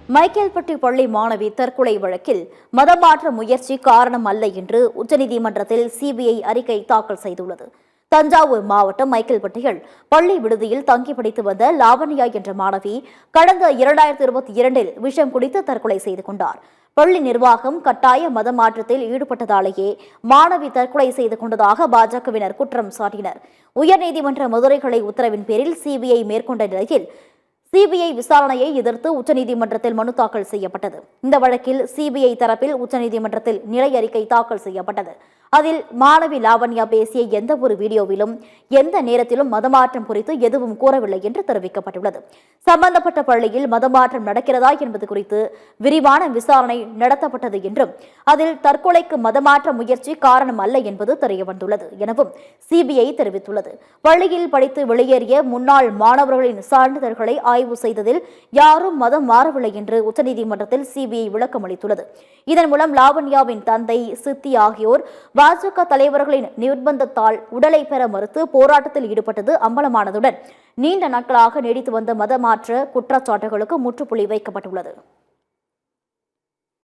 மைக்கேல்பட்டி பள்ளி மாணவி தற்கொலை வழக்கில் மதமாற்ற முயற்சி காரணம் அல்ல என்று உச்சநீதிமன்றத்தில் சிபிஐ அறிக்கை தாக்கல் செய்துள்ளது. தஞ்சாவூர் மாவட்டம் மைக்கேல்பட்டியில் பள்ளி விடுதியில் தங்கி படித்து வந்த லாவண்யா என்ற மாணவி கடந்த 2022இல் விஷம் குடித்து தற்கொலை செய்து கொண்டார். பள்ளி நிர்வாகம் கட்டாய மதமாற்றத்தில் ஈடுபட்டதாலேயே மாணவி தற்கொலை செய்து கொண்டதாக பாஜகவினர் குற்றம் சாட்டினர். உயர்நீதிமன்ற மதுரை கிளை உத்தரவின் பேரில் சிபிஐ மேற்கொண்ட நிலையில் சிபிஐ விசாரணையை எதிர்த்து உச்சநீதிமன்றத்தில் மனு தாக்கல் செய்யப்பட்டது. இந்த வழக்கில் சிபிஐ தரப்பில் உச்சநீதிமன்றத்தில் நிலை அறிக்கை தாக்கல் செய்யப்பட்டது. அதில் மாணவி லாவண்யா பேசிய எந்த ஒரு வீடியோவிலும் எந்த நேரத்திலும் மதமாற்றம் குறித்து எதுவும் கூறவில்லை என்று தெரிவிக்கப்பட்டுள்ளது. சம்பந்தப்பட்ட பள்ளியில் மதமாற்றம் நடக்கிறதா என்பது குறித்து விரிவான விசாரணை நடத்தப்பட்டது என்றும் அதில் தற்கொலைக்கு மதமாற்ற முயற்சி காரணம் அல்ல என்பது தெரியவந்துள்ளது எனவும் சிபிஐ தெரிவித்துள்ளது. பள்ளியில் படித்து வெளியேறிய முன்னாள் மாணவர்களின் சான்றிதழ்களை ஆய்வு செய்ததில் யாரும் மதம் மாறவில்லை என்று உச்சநீதிமன்றத்தில் சிபிஐ விளக்கம் அளித்துள்ளது. இதன் மூலம் லாவண்யாவின் தந்தை, சித்தி ஆகியோர் பாஜக தலைவர்களின் நிர்பந்தத்தால் உடலை பெற மறுத்து போராட்டத்தில் ஈடுபட்டது அம்பலமானதுடன் நீண்ட நாட்களாக நீடித்து வந்த மதமாற்ற குற்றச்சாட்டுகளுக்கு முற்றுப்புள்ளி வைக்கப்பட்டுள்ளது.